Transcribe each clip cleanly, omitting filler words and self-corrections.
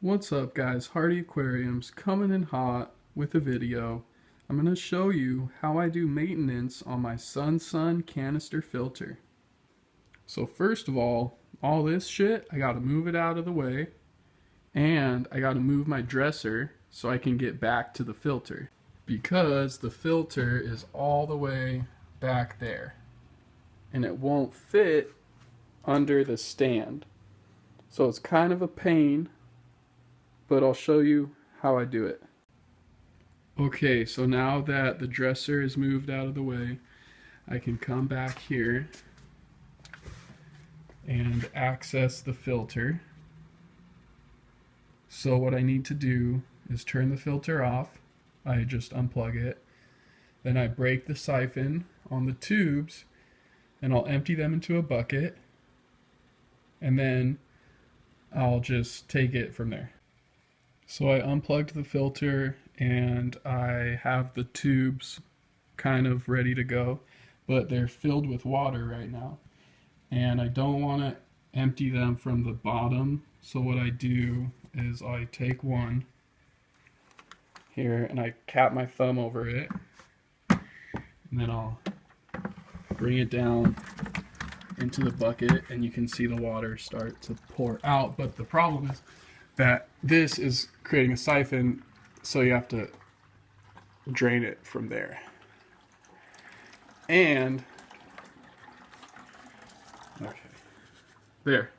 What's up guys, Hardyaquariums coming in hot with a video. I'm going to show you how I do maintenance on my Sun canister filter. So first of all this shit, I got to move it out of the way, and I got to move my dresser so I can get back to the filter, because the filter is all the way back there and it won't fit under the stand. So it's kind of a pain, but I'll show you how I do it. Okay, so now that the dresser is moved out of the way, I can come back here and access the filter. So what I need to do is turn the filter off. I just unplug it. Then I break the siphon on the tubes and I'll empty them into a bucket, and then I'll just take it from there. So I unplugged the filter and I have the tubes kind of ready to go, but they're filled with water right now. And I don't want to empty them from the bottom. So what I do is I take one here and I cap my thumb over it. And then I'll bring it down into the bucket and you can see the water start to pour out. But the problem is that this is creating a siphon, so you have to drain it from there. And okay, there.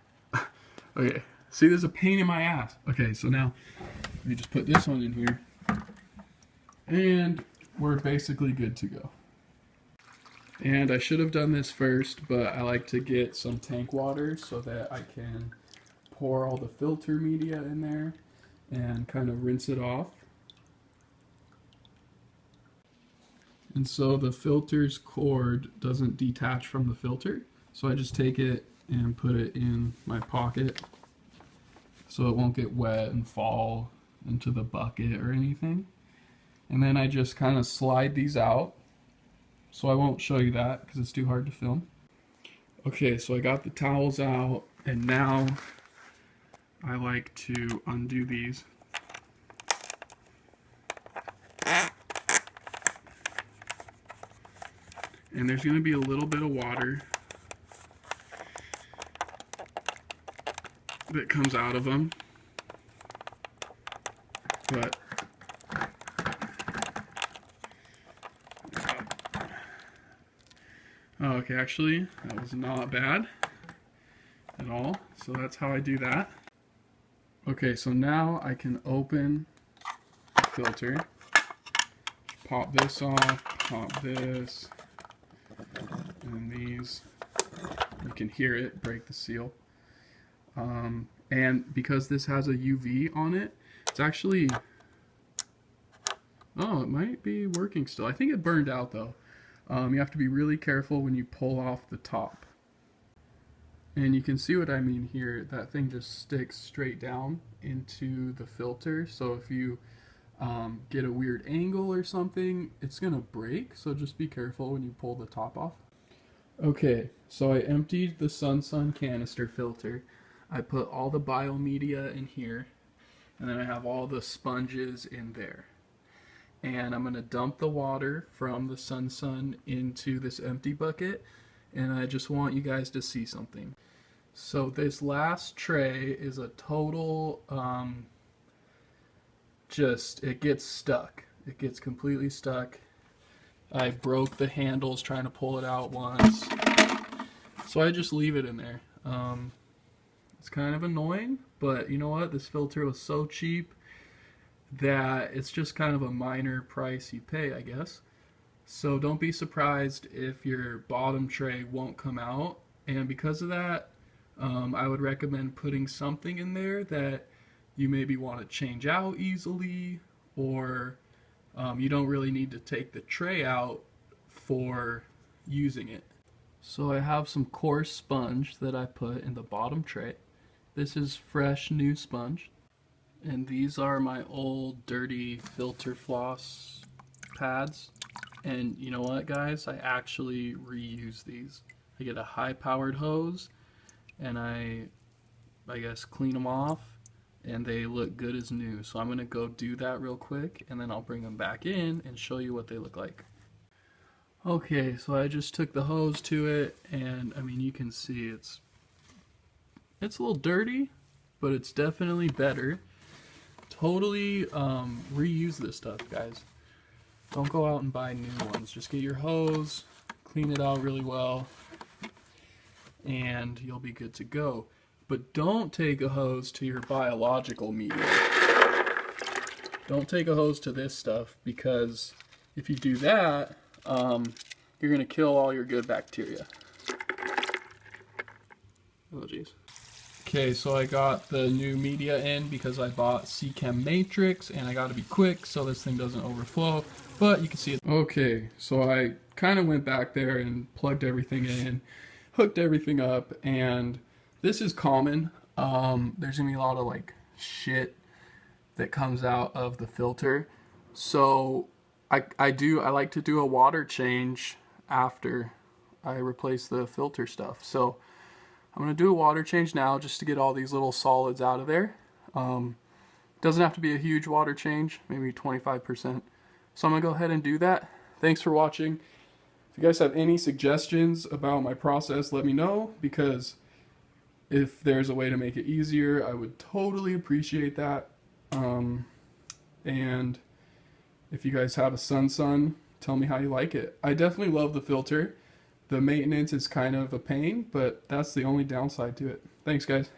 Okay, see, there's a pain in my ass. Okay, so now let me just put this one in here and we're basically good to go. And I should have done this first, but I like to get some tank water so that I can pour all the filter media in there and kind of rinse it off. And so the filter's cord doesn't detach from the filter, so I just take it and put it in my pocket so it won't get wet and fall into the bucket or anything. And then I just kind of slide these out. So I won't show you that because it's too hard to film. Okay, so I got the towels out, and now I like to undo these. And there's going to be a little bit of water that comes out of them, but oh, okay, actually that was not bad at all. So that's how I do that. Okay, so now I can open the filter, pop this off, pop this, and these, you can hear it break the seal. And because this has a UV on it, it's actually, oh, it might be working still. I think it burned out though. You have to be really careful when you pull off the top. And you can see what I mean here. That thing just sticks straight down into the filter. So if you get a weird angle or something, it's gonna break. So just be careful when you pull the top off. Okay, so I emptied the Sun canister filter. I put all the biomedia in here, and then I have all the sponges in there. And I'm gonna dump the water from the Sun into this empty bucket, and I just want you guys to see something. So this last tray is a total, it gets stuck. It gets completely stuck. I broke the handles trying to pull it out once. So I just leave it in there. It's kind of annoying, but you know what? This filter was so cheap that it's just kind of a minor price you pay, I guess. So don't be surprised if your bottom tray won't come out. And because of that, I would recommend putting something in there that you maybe want to change out easily, or you don't really need to take the tray out for using it. So I have some coarse sponge that I put in the bottom tray. This is fresh new sponge. And these are my old dirty filter floss pads. And you know what, guys? I actually reuse these. I get a high powered hose and I guess clean them off, and they look good as new. So I'm gonna go do that real quick, and then I'll bring them back in and show you what they look like. Okay, so I just took the hose to it, and I mean, you can see it's a little dirty, but it's definitely better. Totally reuse this stuff, guys. Don't go out and buy new ones. Just get your hose, clean it out really well, and you'll be good to go. But don't take a hose to your biological media. Don't take a hose to this stuff, because if you do that, you're going to kill all your good bacteria. Oh geez. Okay, so I got the new media in because I bought Chem Matrix, and I got to be quick so this thing doesn't overflow, but you can see it. Okay, so I kind of went back there and plugged everything in, hooked everything up, and this is common. There's gonna be a lot of like shit that comes out of the filter, so I like to do a water change after I replace the filter stuff. So I'm gonna do a water change now just to get all these little solids out of there. Doesn't have to be a huge water change, maybe 25%. So I'm gonna go ahead and do that. Thanks for watching. If you guys have any suggestions about my process, let me know, because if there's a way to make it easier, I would totally appreciate that. And if you guys have a Sun, tell me how you like it. I definitely love the filter. The maintenance is kind of a pain, but that's the only downside to it. Thanks, guys.